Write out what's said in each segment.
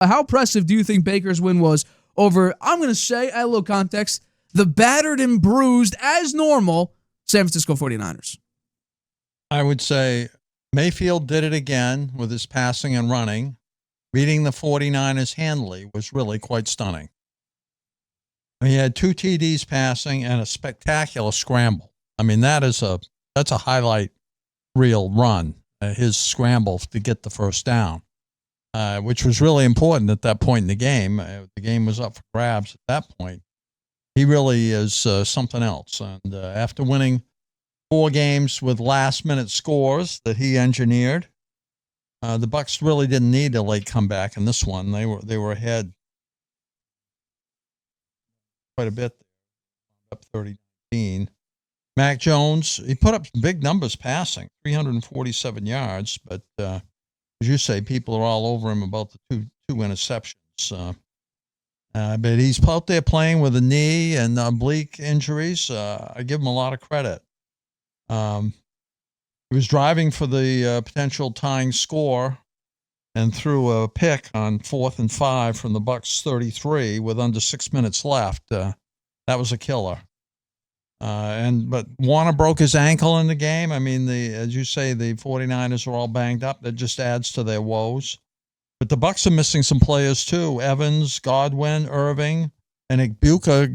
How impressive do you think Baker's win was over, I'm going to say, add a little context, the battered and bruised, as normal, San Francisco 49ers? I would say Mayfield did it again with his passing and running. Beating the 49ers handily was really quite stunning. He had 2 TDs passing and a spectacular scramble. I mean, that's a highlight reel run, his scramble to get the first down, which was really important at that point in the game. The game was up for grabs at that point. He really is something else. And after winning 4 games with last-minute scores that he engineered, the Bucs really didn't need a late comeback in this one. They were ahead quite a bit, up 30-19. Mac Jones, he put up big numbers passing, 347 yards, but as you say, people are all over him about the two interceptions. But he's out there playing with a knee and oblique injuries. I give him a lot of credit. He was driving for the potential tying score and threw a pick on 4th and 5 from the Bucs 33 with under 6 minutes left. That was a killer. But Warner broke his ankle in the game. I mean, as you say, the 49ers are all banged up. That just adds to their woes. But the Bucs are missing some players too. Evans, Godwin, Irving, and Egbuka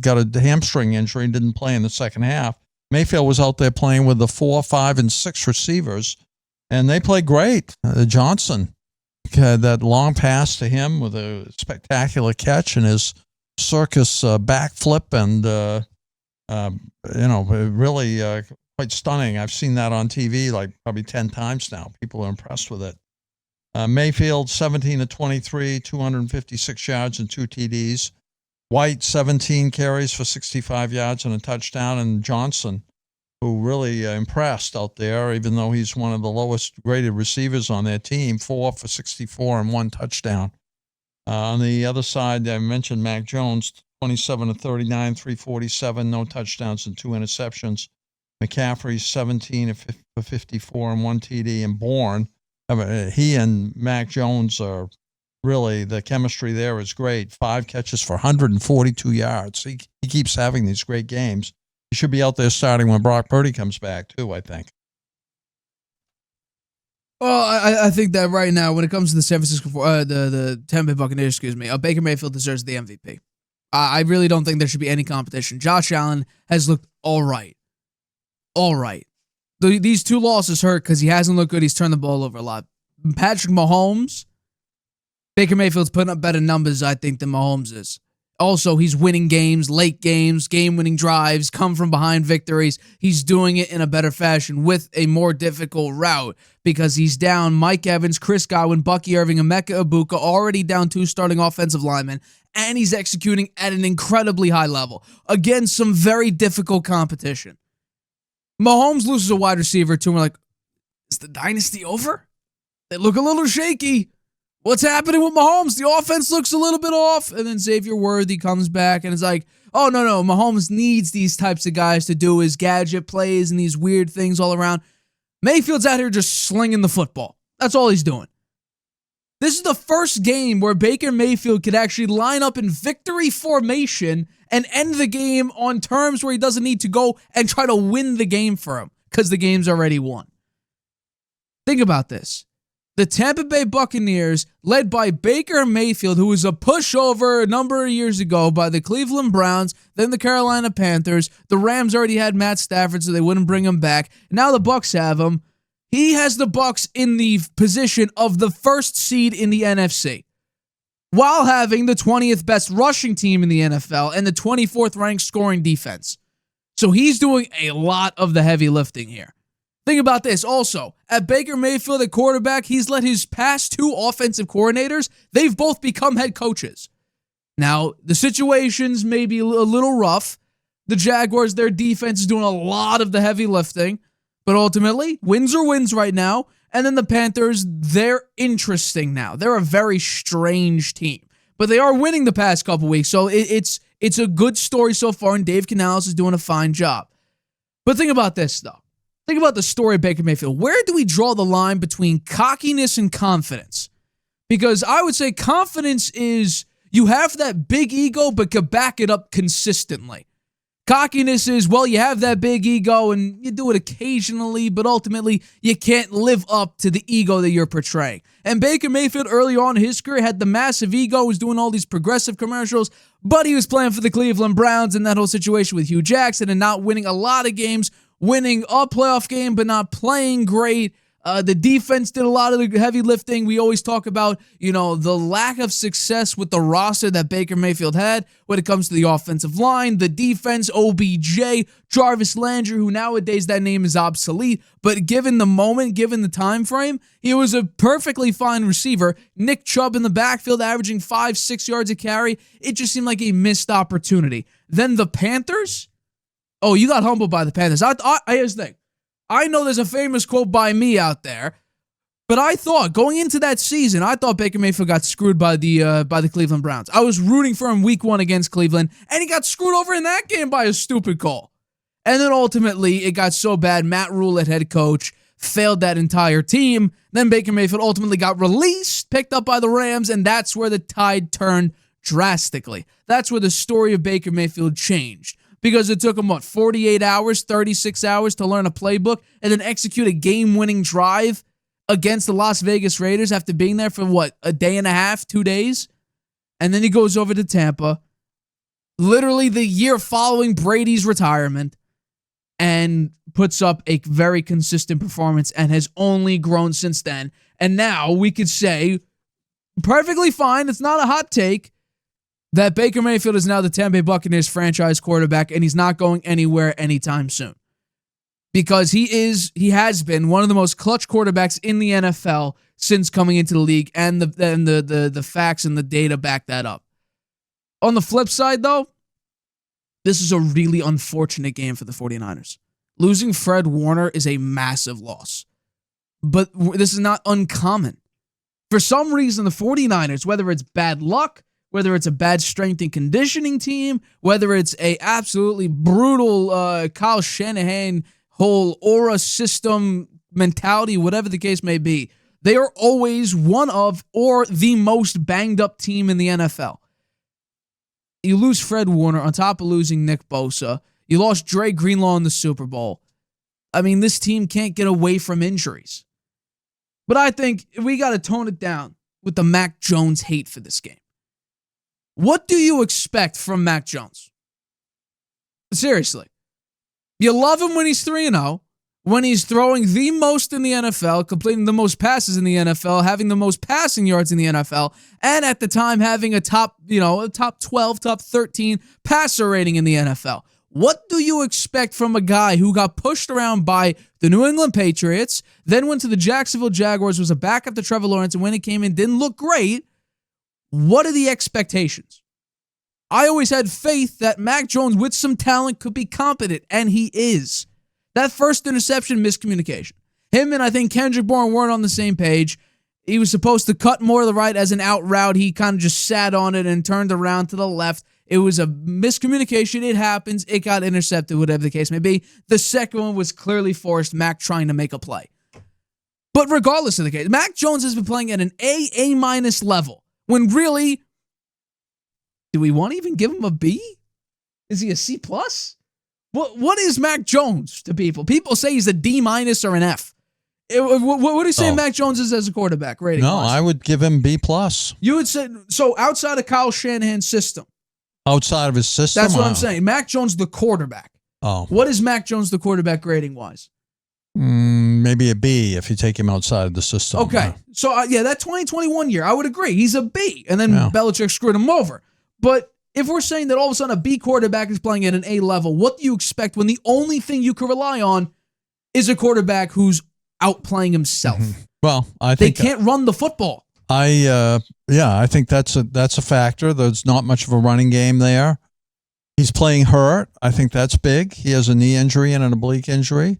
got a hamstring injury and didn't play in the second half. Mayfield was out there playing with the 4, 5, and 6 receivers, and they played great. Johnson had that long pass to him with a spectacular catch and his circus backflip, and really quite stunning. I've seen that on TV like probably 10 times now. People are impressed with it. Mayfield, 17 of 23, 256 yards and 2 TDs. White, 17 carries for 65 yards and a touchdown. And Johnson, who really impressed out there, even though he's one of the lowest graded receivers on their team, 4 for 64 and 1 touchdown. On the other side, I mentioned Mac Jones, 27 of 39, 347, no touchdowns and 2 interceptions. McCaffrey, 17 for 54 and 1 TD. And Bourne, he and Mac Jones are really, the chemistry there is great. 5 catches for 142 yards. He keeps having these great games. He should be out there starting when Brock Purdy comes back, too, I think. Well, I think that right now, when it comes to the Tampa Bay Buccaneers, Baker Mayfield deserves the MVP. I really don't think there should be any competition. Josh Allen has looked all right. All right. These 2 losses hurt because he hasn't looked good. He's turned the ball over a lot. Patrick Mahomes, Baker Mayfield's putting up better numbers, I think, than Mahomes is. Also, he's winning games, late games, game-winning drives, come from behind victories. He's doing it in a better fashion with a more difficult route because he's down Mike Evans, Chris Godwin, Bucky Irving, Emeka Egbuka, already down 2 starting offensive linemen, and he's executing at an incredibly high level against some very difficult competition. Mahomes loses a wide receiver too, and we're like, is the dynasty over? They look a little shaky. What's happening with Mahomes? The offense looks a little bit off. And then Xavier Worthy comes back and is like, oh, no. Mahomes needs these types of guys to do his gadget plays and these weird things all around. Mayfield's out here just slinging the football. That's all he's doing. This is the first game where Baker Mayfield could actually line up in victory formation and end the game on terms where he doesn't need to go and try to win the game for him because the game's already won. Think about this. The Tampa Bay Buccaneers, led by Baker Mayfield, who was a pushover a number of years ago by the Cleveland Browns, then the Carolina Panthers. The Rams already had Matt Stafford, so they wouldn't bring him back. Now the Bucs have him. He has the Bucs in the position of the 1st seed in the NFC, while having the 20th best rushing team in the NFL and the 24th ranked scoring defense. So he's doing a lot of the heavy lifting here. Think about this also. At Baker Mayfield at quarterback, he's let his past 2 offensive coordinators, they've both become head coaches. Now, the situations may be a little rough. The Jaguars, their defense is doing a lot of the heavy lifting. But ultimately, wins are wins right now. And then the Panthers, they're interesting now. They're a very strange team. But they are winning the past couple weeks. So it's a good story so far, and Dave Canales is doing a fine job. But think about this, though. Think about the story of Baker Mayfield. Where do we draw the line between cockiness and confidence? Because I would say confidence is you have that big ego, but can back it up consistently. Cockiness is, well, you have that big ego and you do it occasionally, but ultimately you can't live up to the ego that you're portraying. And Baker Mayfield early on in his career had the massive ego, was doing all these progressive commercials, but he was playing for the Cleveland Browns and that whole situation with Hugh Jackson and not winning a lot of games, winning a playoff game, but not playing great. The defense did a lot of the heavy lifting. We always talk about, the lack of success with the roster that Baker Mayfield had when it comes to the offensive line, the defense, OBJ, Jarvis Landry, who nowadays that name is obsolete. But given the moment, given the time frame, he was a perfectly fine receiver. Nick Chubb in the backfield averaging 5-6 yards a carry. It just seemed like a missed opportunity. Then the Panthers? Oh, you got humbled by the Panthers. Here's the thing. I know there's a famous quote by me out there, but I thought going into that season, I thought Baker Mayfield got screwed by the Cleveland Browns. I was rooting for him week 1 against Cleveland, and he got screwed over in that game by a stupid call. And then ultimately, it got so bad, Matt Rule at head coach failed that entire team. Then Baker Mayfield ultimately got released, picked up by the Rams, and that's where the tide turned drastically. That's where the story of Baker Mayfield changed. Because it took him, 48 hours, 36 hours to learn a playbook and then execute a game-winning drive against the Las Vegas Raiders after being there for, a day and a half, 2 days? And then he goes over to Tampa, literally the year following Brady's retirement, and puts up a very consistent performance and has only grown since then. And now we could say, perfectly fine, it's not a hot take, that Baker Mayfield is now the Tampa Bay Buccaneers franchise quarterback, and he's not going anywhere anytime soon. Because he has been one of the most clutch quarterbacks in the NFL since coming into the league, and the facts and the data back that up. On the flip side, though, this is a really unfortunate game for the 49ers. Losing Fred Warner is a massive loss. But this is not uncommon. For some reason, the 49ers, whether it's bad luck, whether it's a bad strength and conditioning team, whether it's a absolutely brutal Kyle Shanahan whole aura system mentality, whatever the case may be, they are always one of or the most banged up team in the NFL. You lose Fred Warner on top of losing Nick Bosa. You lost Dre Greenlaw in the Super Bowl. I mean, this team can't get away from injuries. But I think we got to tone it down with the Mac Jones hate for this game. What do you expect from Mac Jones? Seriously. You love him when he's 3-0, when he's throwing the most in the NFL, completing the most passes in the NFL, having the most passing yards in the NFL, and at the time having a top 12, top 13 passer rating in the NFL. What do you expect from a guy who got pushed around by the New England Patriots, then went to the Jacksonville Jaguars, was a backup to Trevor Lawrence, and when he came in, didn't look great? What are the expectations? I always had faith that Mac Jones, with some talent, could be competent, and he is. That first interception, miscommunication. Him and I think Kendrick Bourne weren't on the same page. He was supposed to cut more to the right as an out route. He kind of just sat on it and turned around to the left. It was a miscommunication. It happens. It got intercepted, whatever the case may be. The second one was clearly forced, Mac trying to make a play. But regardless of the case, Mac Jones has been playing at an A- level. When really, do we want to even give him a B? Is he a C+? What is Mac Jones to people? People say he's a D- or an F. What do you say Mac Jones is as a quarterback rating? No, I would give him B+. You would say, so outside of Kyle Shanahan's system. Outside of his system? That's what I'm saying. Mac Jones, the quarterback. Oh. What is Mac Jones, the quarterback, rating-wise? Maybe a B if you take him outside of the system. Okay. So, that 2021 year, I would agree. He's a B. And then Belichick screwed him over. But if we're saying that all of a sudden a B quarterback is playing at an A level, what do you expect when the only thing you can rely on is a quarterback who's outplaying himself? Well, I think they can't run the football. I think that's a factor. There's not much of a running game there. He's playing hurt. I think that's big. He has a knee injury and an oblique injury.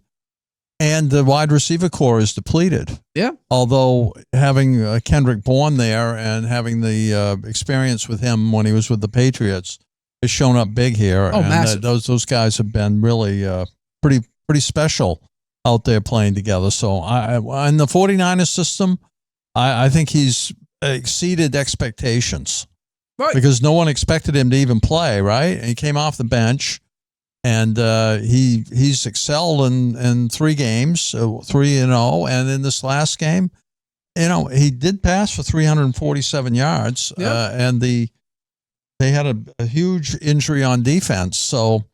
And the wide receiver core is depleted. Yeah. Although having Kendrick Bourne there and having the experience with him when he was with the Patriots has shown up big here. Oh, and massive. Those guys have been really pretty special out there playing together. So in the 49ers system, I think he's exceeded expectations. Right. Because no one expected him to even play, right? And he came off the bench, and he's excelled in 3 games, 3-0, and in this last game, he did pass for 347 yards, and they had a huge injury on defense, so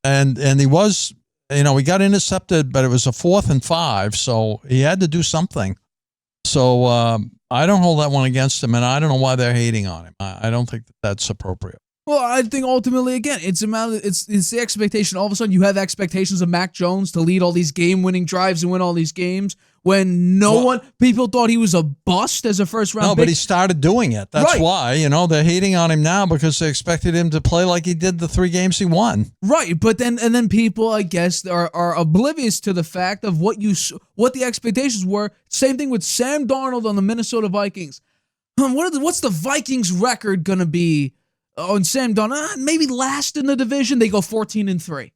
and he was, he got intercepted, but it was a 4th and 5, so he had to do something. So I don't hold that one against him, and I don't know why they're hating on him. I don't think that's appropriate. Well, I think ultimately, again, it's the expectation. All of a sudden, you have expectations of Mac Jones to lead all these game-winning drives and win all these games when people thought he was a bust as a first-round pick. No, but he started doing it. That's right. why, they're hating on him now because they expected him to play like he did the 3 games he won. Right, but then people, I guess, are oblivious to the fact of what the expectations were. Same thing with Sam Darnold on the Minnesota Vikings. What's the Vikings record going to be on Sam Darnold? Maybe last in the division. They go 14-3.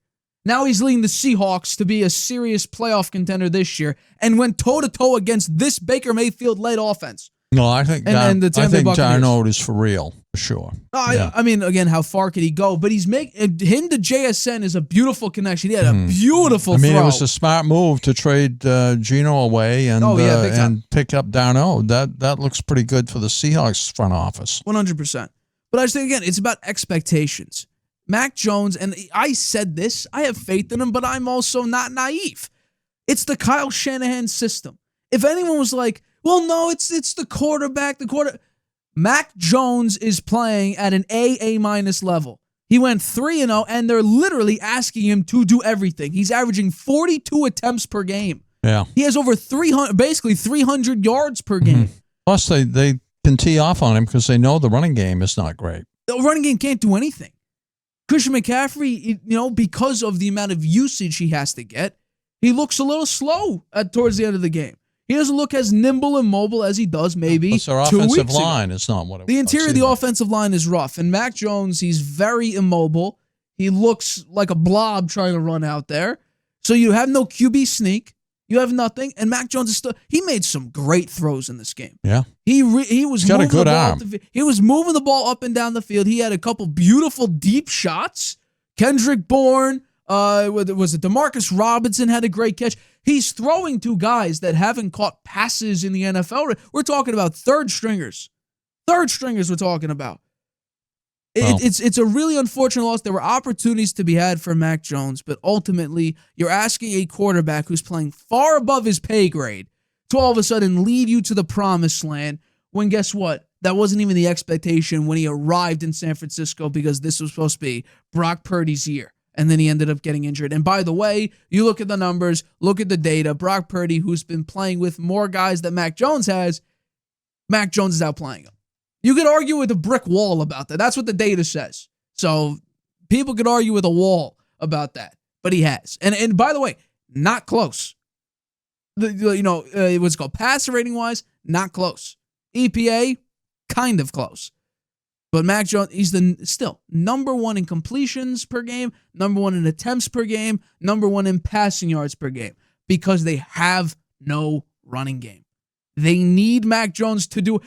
Now he's leading the Seahawks to be a serious playoff contender this year and went toe-to-toe against this Baker Mayfield-led offense. No, I think Darnold is for real, for sure. I mean, again, how far could he go? But him to JSN is a beautiful connection. He had a beautiful throw. It was a smart move to trade Geno away and pick up Darnold. That looks pretty good for the Seahawks front office. 100%. But I just think, again, it's about expectations. Mac Jones, and I said this, I have faith in him, but I'm also not naive. It's the Kyle Shanahan system. If anyone was like, well, no, it's the quarterback, Mac Jones is playing at an A- level. He went 3-0, and they're literally asking him to do everything. He's averaging 42 attempts per game. Yeah. He has over 300 yards per game. Plus, they can tee off on him because they know the running game is not great. The running game can't do anything. Christian McCaffrey, because of the amount of usage he has to get, he looks a little slow towards the end of the game. He doesn't look as nimble and mobile as he does maybe 2 weeks ago. Their offensive line is not what it was. The interior of the offensive line is rough. And Mac Jones, he's very immobile. He looks like a blob trying to run out there. So you have no QB sneak. You have nothing. And Mac Jones he made some great throws in this game. Yeah. He was got a good arm. He was moving the ball up and down the field. He had a couple beautiful deep shots. Kendrick Bourne, was it DeMarcus Robinson had a great catch. He's throwing to guys that haven't caught passes in the NFL. We're talking about third stringers. Third stringers we're talking about. It's a really unfortunate loss. There were opportunities to be had for Mac Jones, but ultimately you're asking a quarterback who's playing far above his pay grade to all of a sudden lead you to the promised land when, guess what? That wasn't even the expectation when he arrived in San Francisco because this was supposed to be Brock Purdy's year. And then he ended up getting injured. And by the way, you look at the numbers, look at the data. Brock Purdy, who's been playing with more guys than Mac Jones has, Mac Jones is outplaying him. You could argue with a brick wall about that. That's what the data says. So people could argue with a wall about that. But he has. And by the way, not close. What's called passer rating wise, not close. EPA, kind of close. But Mac Jones, he's still number 1 in completions per game, number 1 in attempts per game, number 1 in passing yards per game because they have no running game. They need Mac Jones to do.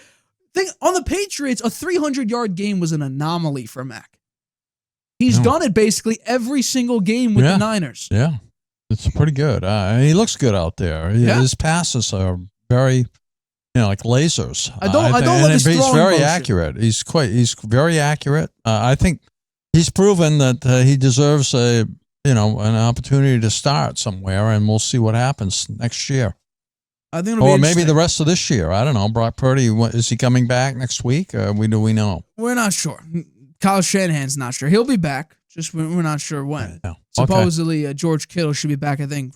On the Patriots, a 300-yard game was an anomaly for Mac. He's done it basically every single game with the Niners. Yeah, it's pretty good. He looks good out there. His passes are very, like lasers. I don't love his He's very motion. accurate. He's very accurate. I think he's proven that he deserves an opportunity to start somewhere, and we'll see what happens next year. I think it'll be maybe the rest of this year. I don't know. Brock Purdy, is he coming back next week? Do we know? We're not sure. Kyle Shanahan's not sure. He'll be back. Just we're not sure when. No. Supposedly, George Kittle should be back, I think,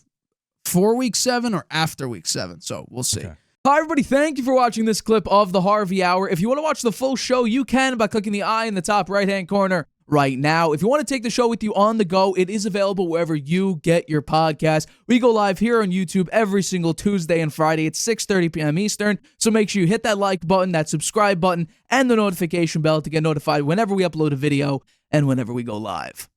for week 7 or after week 7. So we'll see. Okay. Hi, everybody. Thank you for watching this clip of the Harvey Hour. If you want to watch the full show, you can by clicking the I in the top right-hand corner right now. If you want to take the show with you on the go, it is available wherever you get your podcast. We go live here on YouTube every single Tuesday and Friday at 6:30 p.m. Eastern. So make sure you hit that like button, that subscribe button, and the notification bell to get notified whenever we upload a video and whenever we go live.